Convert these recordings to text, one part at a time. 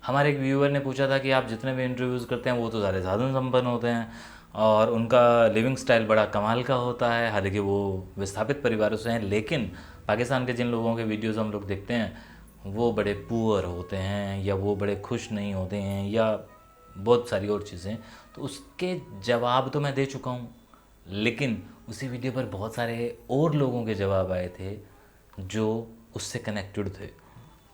हमारे एक व्यूअर ने पूछा था कि आप जितने भी इंटरव्यूज़ करते हैं वो तो सारे साधन संपन्न होते हैं और उनका लिविंग स्टाइल बड़ा कमाल का होता है, हालांकि वो विस्थापित परिवारों से हैं, लेकिन पाकिस्तान के जिन लोगों के वीडियोस हम लोग देखते हैं वो बड़े पुअर होते हैं या वो बड़े खुश नहीं होते हैं या बहुत सारी और चीज़ें। तो उसके जवाब तो मैं दे चुका हूँ, लेकिन उसी वीडियो पर बहुत सारे और लोगों के जवाब आए थे जो उससे कनेक्टेड थे,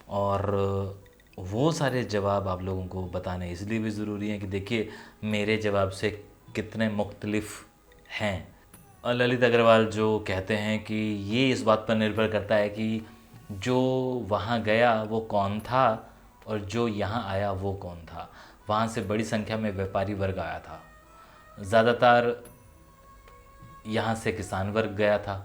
और वो सारे जवाब आप लोगों को बताने इसलिए भी ज़रूरी है कि देखिए मेरे जवाब से कितने मुख्तलिफ हैं। और ललित अग्रवाल जो कहते हैं कि ये इस बात पर निर्भर करता है कि जो वहाँ गया वो कौन था और जो यहाँ आया वो कौन था। वहाँ से बड़ी संख्या में व्यापारी वर्ग आया था, ज़्यादातर यहाँ से किसान वर्ग गया था,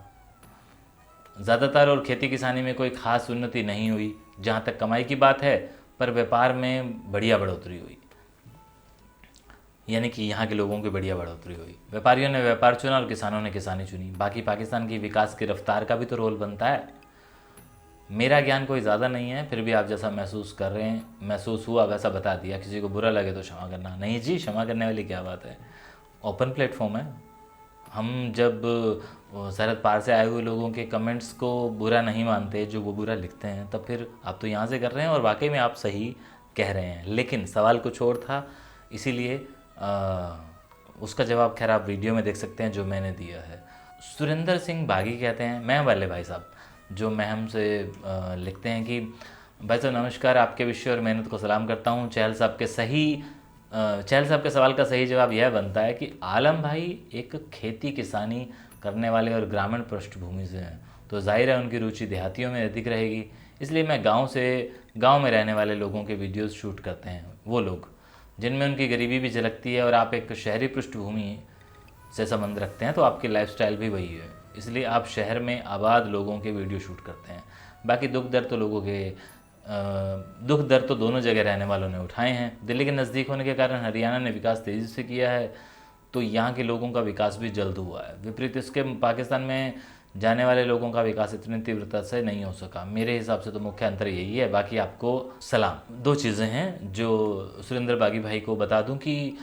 ज़्यादातर, और खेती किसानी में कोई ख़ास उन्नति नहीं हुई जहाँ तक कमाई की बात है, पर व्यापार में बढ़िया बढ़ोतरी हुई, यानी कि यहाँ के लोगों की बढ़िया बढ़ोतरी हुई। व्यापारियों ने व्यापार चुना और किसानों ने किसानी चुनी। बाकी पाकिस्तान की विकास की रफ्तार का भी तो रोल बनता है। मेरा ज्ञान कोई ज़्यादा नहीं है, फिर भी आप जैसा महसूस कर रहे हैं, महसूस हुआ वैसा बता दिया। किसी को बुरा लगे तो क्षमा करना। नहीं जी, क्षमा करने वाली क्या बात है, ओपन प्लेटफॉर्म है। हम जब सरहद पार से आए हुए लोगों के कमेंट्स को बुरा नहीं मानते, जो वो बुरा लिखते हैं, तब फिर आप तो यहाँ से कर रहे हैं और वाकई में आप सही कह रहे हैं, लेकिन सवाल कुछ और था, इसीलिए उसका जवाब खैर आप वीडियो में देख सकते हैं जो मैंने दिया है। सुरेंद्र सिंह बागी कहते हैं, मैं वाले भाई साहब जो महम से लिखते हैं कि भाई साहब नमस्कार, आपके विषय और मेहनत को सलाम करता हूँ। चहल साहब के सवाल का सही जवाब यह बनता है कि आलम भाई एक खेती किसानी करने वाले और ग्रामीण पृष्ठभूमि से हैं, तो जाहिर है उनकी रुचि देहातियों में अधिक रहेगी, इसलिए मैं गांव में रहने वाले लोगों के वीडियोस शूट करते हैं, वो लोग जिनमें उनकी गरीबी भी झलकती है। और आप एक शहरी पृष्ठभूमि से संबंध रखते हैं तो आपकी लाइफस्टाइल भी वही है, इसलिए आप शहर में आबाद लोगों के वीडियो शूट करते हैं। बाकी दुख दर्द तो दोनों जगह रहने वालों ने उठाए हैं। दिल्ली के नज़दीक होने के कारण हरियाणा ने विकास तेज़ी से किया है, तो यहाँ के लोगों का विकास भी जल्द हुआ है। विपरीत इसके पाकिस्तान में जाने वाले लोगों का विकास इतनी तीव्रता से नहीं हो सका। मेरे हिसाब से तो मुख्य अंतर यही है। बाकी आपको सलाम। दो चीज़ें हैं जो सुरेंद्र बागी भाई को बता दूं कि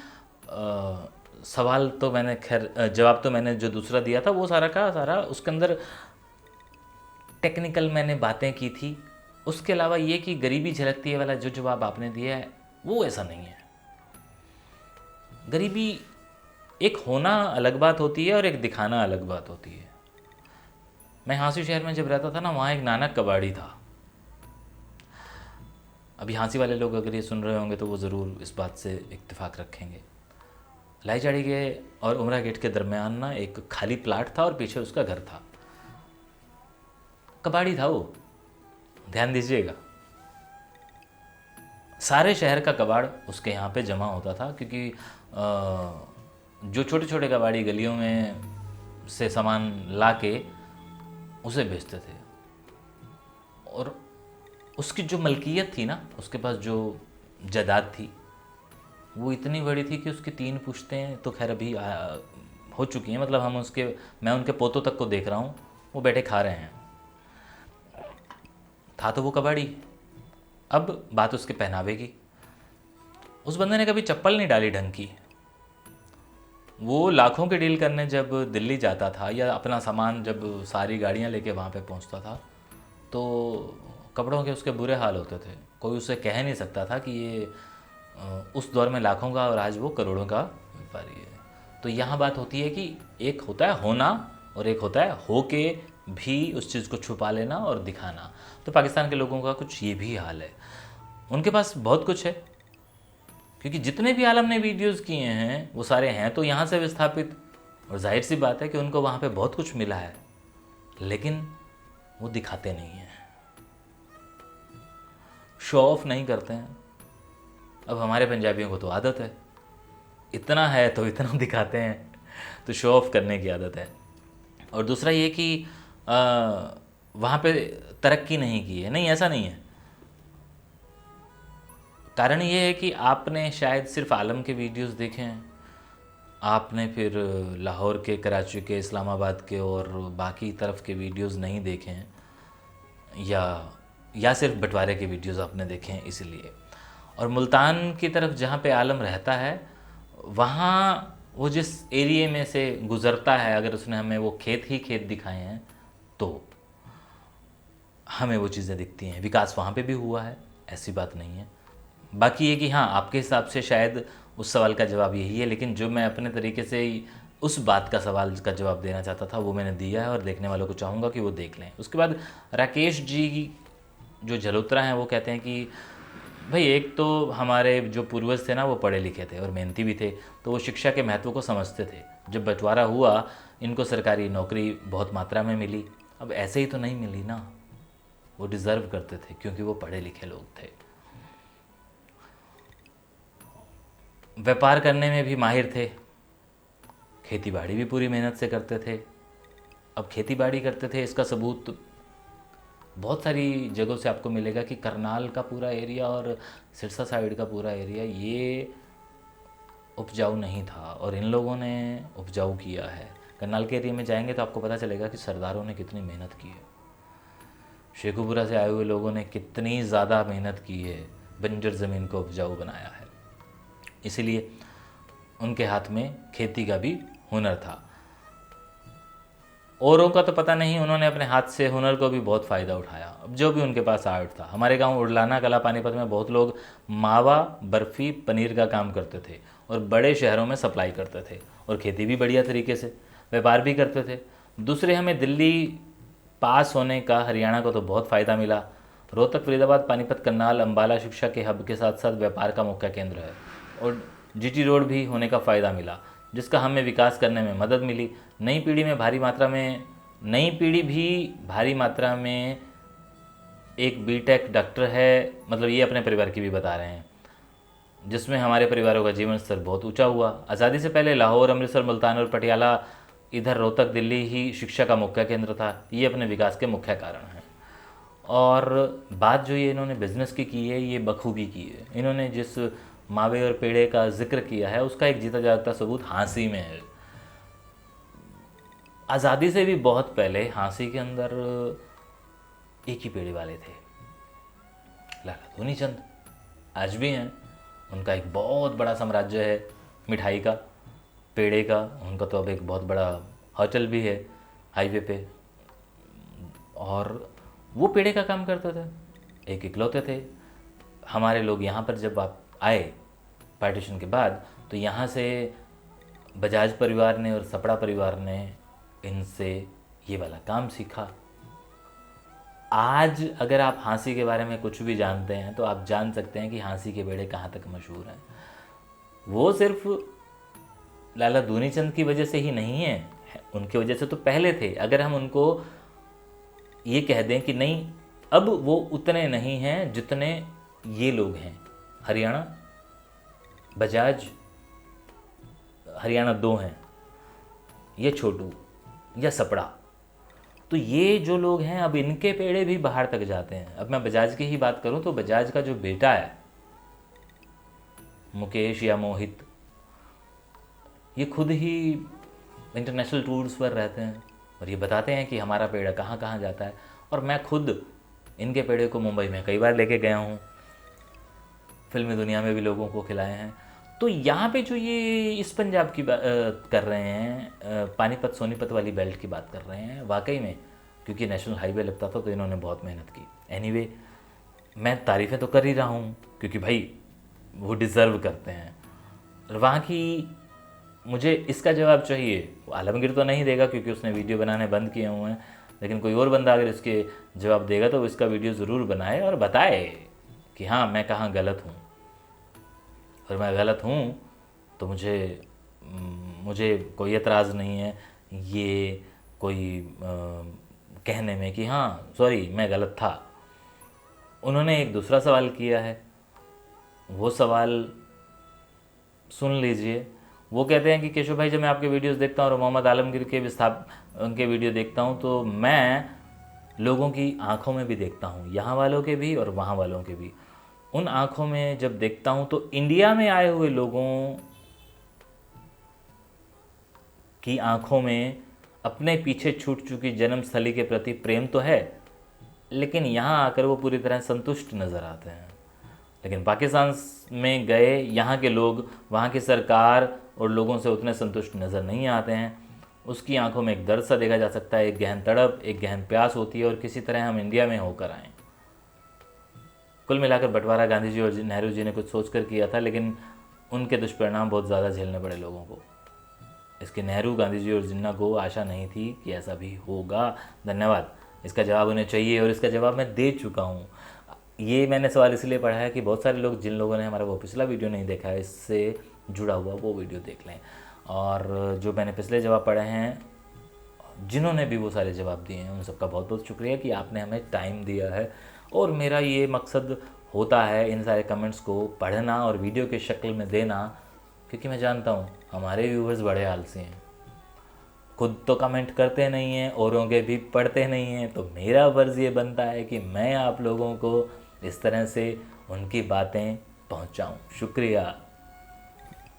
सवाल तो मैंने खैर, जवाब तो मैंने जो दूसरा दिया था वो सारा का सारा उसके अंदर टेक्निकल मैंने बातें की थी। उसके अलावा ये कि गरीबी झलकती है वाला जो जवाब आपने दिया है वो ऐसा नहीं है। गरीबी एक होना अलग बात होती है और एक दिखाना अलग बात होती है। मैं हाँसी शहर में जब रहता था ना, वहाँ एक नानक कबाड़ी था। अभी हाँसी वाले लोग अगर ये सुन रहे होंगे तो वो ज़रूर इस बात से इत्तेफाक रखेंगे। लाईचाड़ी के और उमरा गेट के दरमियान ना एक खाली प्लाट था और पीछे उसका घर था। कबाड़ी था वो, ध्यान दीजिएगा। सारे शहर का कबाड़ उसके यहाँ पे जमा होता था, क्योंकि जो छोटे छोटे कबाड़ी गलियों में से सामान ला के उसे बेचते थे, और उसकी जो मलकियत थी ना, उसके पास जो जायदाद थी वो इतनी बड़ी थी कि उसकी 3 पुश्तें तो खैर अभी हो चुकी हैं। मतलब मैं उनके पोतों तक को देख रहा हूँ, वो बैठे खा रहे हैं। था तो वो कबाड़ी। अब बात उसके पहनावे की। उस बंदे ने कभी चप्पल नहीं डाली ढंग की। वो लाखों के डील करने जब दिल्ली जाता था या अपना सामान जब सारी गाड़ियाँ लेके वहाँ पे पहुँचता था, तो कपड़ों के उसके बुरे हाल होते थे। कोई उसे कह नहीं सकता था कि ये उस दौर में लाखों का और आज वो करोड़ों का व्यापारी है। तो यहाँ बात होती है कि एक होता है होना और एक होता है हो के भी उस चीज़ को छुपा लेना और दिखाना। तो पाकिस्तान के लोगों का कुछ ये भी हाल है। उनके पास बहुत कुछ है, क्योंकि जितने भी आलम ने वीडियोस किए हैं वो सारे हैं तो यहाँ से विस्थापित, और जाहिर सी बात है कि उनको वहाँ पे बहुत कुछ मिला है, लेकिन वो दिखाते नहीं हैं, शो ऑफ नहीं करते हैं। अब हमारे पंजाबियों को तो आदत है, इतना है तो इतना दिखाते हैं, तो शो ऑफ करने की आदत है। और दूसरा ये कि वहाँ पे तरक्की नहीं की है, नहीं ऐसा नहीं है। कारण ये है कि आपने शायद सिर्फ आलम के वीडियोस देखे हैं, आपने फिर लाहौर के, कराची के, इस्लामाबाद के और बाकी तरफ के वीडियोस नहीं देखे हैं, या सिर्फ बंटवारे के वीडियोस आपने देखे हैं इसलिए। और मुल्तान की तरफ जहाँ पे आलम रहता है, वहाँ वो जिस एरिए में से गुज़रता है, अगर उसने हमें वो खेत ही खेत दिखाए हैं तो हमें वो चीज़ें दिखती हैं। विकास वहाँ पे भी हुआ है, ऐसी बात नहीं है। बाकी ये कि हाँ, आपके हिसाब से शायद उस सवाल का जवाब यही है, लेकिन जो मैं अपने तरीके से उस बात का सवाल का जवाब देना चाहता था वो मैंने दिया है, और देखने वालों को चाहूँगा कि वो देख लें। उसके बाद राकेश जी जो जलोत्रा हैं वो कहते हैं कि भाई, एक तो हमारे जो पूर्वज थे ना वो पढ़े लिखे थे और मेहनती भी थे, तो वो शिक्षा के महत्व को समझते थे। जब बंटवारा हुआ, इनको सरकारी नौकरी बहुत मात्रा में मिली। अब ऐसे ही तो नहीं मिली ना, वो डिज़र्व करते थे क्योंकि वो पढ़े लिखे लोग थे। व्यापार करने में भी माहिर थे, खेती बाड़ी भी पूरी मेहनत से करते थे। अब खेती बाड़ी करते थे, इसका सबूत बहुत सारी जगहों से आपको मिलेगा कि करनाल का पूरा एरिया और सिरसा साइड का पूरा एरिया ये उपजाऊ नहीं था, और इन लोगों ने उपजाऊ किया है। करनाल के एरिया में जाएंगे तो आपको पता चलेगा कि सरदारों ने कितनी मेहनत की है, शेखुपुरा से आए हुए लोगों ने कितनी ज़्यादा मेहनत की है, बंजर ज़मीन को उपजाऊ बनाया है। इसीलिए उनके हाथ में खेती का भी हुनर था। औरों का तो पता नहीं, उन्होंने अपने हाथ से हुनर को भी बहुत फ़ायदा उठाया। अब जो भी उनके पास आर्ट था, हमारे गांव उड़लाना कला पानीपत में बहुत लोग मावा, बर्फ़ी, पनीर का काम करते थे और बड़े शहरों में सप्लाई करते थे, और खेती भी बढ़िया तरीके से, व्यापार भी करते थे। दूसरे, हमें दिल्ली पास होने का हरियाणा को तो बहुत फ़ायदा मिला। रोहतक, फरीदाबाद, पानीपत, करनाल, अम्बाला शिक्षा के हब के साथ साथ व्यापार का मुख्य केंद्र है, और जीटी रोड भी होने का फ़ायदा मिला, जिसका हमें विकास करने में मदद मिली। नई पीढ़ी भी भारी मात्रा में एक बीटेक डॉक्टर है, मतलब ये अपने परिवार की भी बता रहे हैं, जिसमें हमारे परिवारों का जीवन स्तर बहुत ऊंचा हुआ। आज़ादी से पहले लाहौर, अमृतसर, मुल्तान और पटियाला, इधर रोहतक, दिल्ली ही शिक्षा का मुख्य केंद्र था। ये अपने विकास के मुख्य कारण हैं। और बात जो ये इन्होंने बिज़नेस की है, ये बखूबी की है। इन्होंने जिस मावे और पेड़े का जिक्र किया है, उसका एक जीता जागता सबूत हाँसी में है। आज़ादी से भी बहुत पहले हाँसी के अंदर एक ही पेड़े वाले थे, लाला धोनी चंद, आज भी हैं। उनका एक बहुत बड़ा साम्राज्य है मिठाई का, पेड़े का। उनका तो अब एक बहुत बड़ा होटल भी है हाईवे पे, और वो पेड़े का काम करते थे, एक इकलौते थे। हमारे लोग यहाँ पर जब आप आए पार्टीशन के बाद, तो यहाँ से बजाज परिवार ने और सपड़ा परिवार ने इनसे ये वाला काम सीखा। आज अगर आप हाँसी के बारे में कुछ भी जानते हैं तो आप जान सकते हैं कि हाँसी के पेड़े कहाँ तक मशहूर हैं। वो सिर्फ लाला धोनी चंद की वजह से ही नहीं है, उनकी वजह से तो पहले थे। अगर हम उनको ये कह दें कि नहीं, अब वो उतने नहीं हैं जितने ये लोग हैं। हरियाणा, बजाज, हरियाणा 2 हैं, ये छोटू या सपड़ा, तो ये जो लोग हैं अब इनके पेड़े भी बाहर तक जाते हैं। अब मैं बजाज की ही बात करूं तो बजाज का जो बेटा है मुकेश या मोहित, ये खुद ही इंटरनेशनल टूर्स पर रहते हैं और ये बताते हैं कि हमारा पेड़ कहाँ कहाँ जाता है। और मैं खुद इनके पेड़े को मुंबई में कई बार लेके गया हूँ, फिल्मी दुनिया में भी लोगों को खिलाए हैं। तो यहाँ पे जो ये इस पंजाब की कर रहे हैं, पानीपत सोनीपत वाली बेल्ट की बात कर रहे हैं, वाकई में क्योंकि नेशनल हाईवे लगता था तो इन्होंने बहुत मेहनत की। एनीवे, मैं तारीफ़ें तो कर ही रहा हूँ क्योंकि भाई वो डिज़र्व करते हैं। और वहाँ की मुझे इसका जवाब चाहिए, आलमगीर तो नहीं देगा क्योंकि उसने वीडियो बनाने बंद किए हुए हैं, लेकिन कोई और बंदा अगर इसके जवाब देगा तो वो इसका वीडियो ज़रूर बनाए और बताए कि हाँ मैं कहाँ गलत हूँ। और मैं गलत हूँ तो मुझे कोई एतराज़ नहीं है ये कोई कहने में कि हाँ सॉरी मैं गलत था। उन्होंने एक दूसरा सवाल किया है, वो सवाल सुन लीजिए। वो कहते हैं कि केशव भाई, जब मैं आपके वीडियोस देखता हूँ और मोहम्मद आलमगीर के उनके वीडियो देखता हूँ तो मैं लोगों की आंखों में भी देखता हूँ, यहाँ वालों के भी और वहाँ वालों के भी। उन आंखों में जब देखता हूँ तो इंडिया में आए हुए लोगों की आंखों में अपने पीछे छूट चुकी जन्मस्थली के प्रति प्रेम तो है, लेकिन यहाँ आकर वो पूरी तरह संतुष्ट नज़र आते हैं। लेकिन पाकिस्तान में गए यहाँ के लोग वहाँ की सरकार और लोगों से उतने संतुष्ट नज़र नहीं आते हैं। उसकी आंखों में एक दर्द सा देखा जा सकता है, एक गहन तड़प, एक गहन प्यास होती है और किसी तरह हम इंडिया में होकर आएँ। कुल मिलाकर बंटवारा गांधी जी और नेहरू जी ने कुछ सोच कर किया था, लेकिन उनके दुष्परिणाम बहुत ज़्यादा झेलने पड़े लोगों को। इसके नेहरू, गांधी जी और जिन्ना को आशा नहीं थी कि ऐसा भी होगा। धन्यवाद। इसका जवाब उन्हें चाहिए और इसका जवाब मैं दे चुका हूँ। ये मैंने सवाल इसलिए पढ़ा है कि बहुत सारे लोग, जिन लोगों ने हमारा वो पिछला वीडियो नहीं देखा है, इससे जुड़ा हुआ वो वीडियो देख लें। और जो मैंने पिछले जवाब पढ़े हैं, जिन्होंने भी वो सारे जवाब दिए हैं, उन सबका बहुत बहुत शुक्रिया कि आपने हमें टाइम दिया है। और मेरा ये मकसद होता है इन सारे कमेंट्स को पढ़ना और वीडियो के शक्ल में देना, क्योंकि मैं जानता हूँ हमारे व्यूवर्स बड़े आलसी हैं, खुद तो कमेंट करते नहीं हैं, औरों के भी पढ़ते नहीं हैं। तो मेरा फ़र्ज़ ये बनता है कि मैं आप लोगों को इस तरह से उनकी बातें पहुँचाऊँ। शुक्रिया।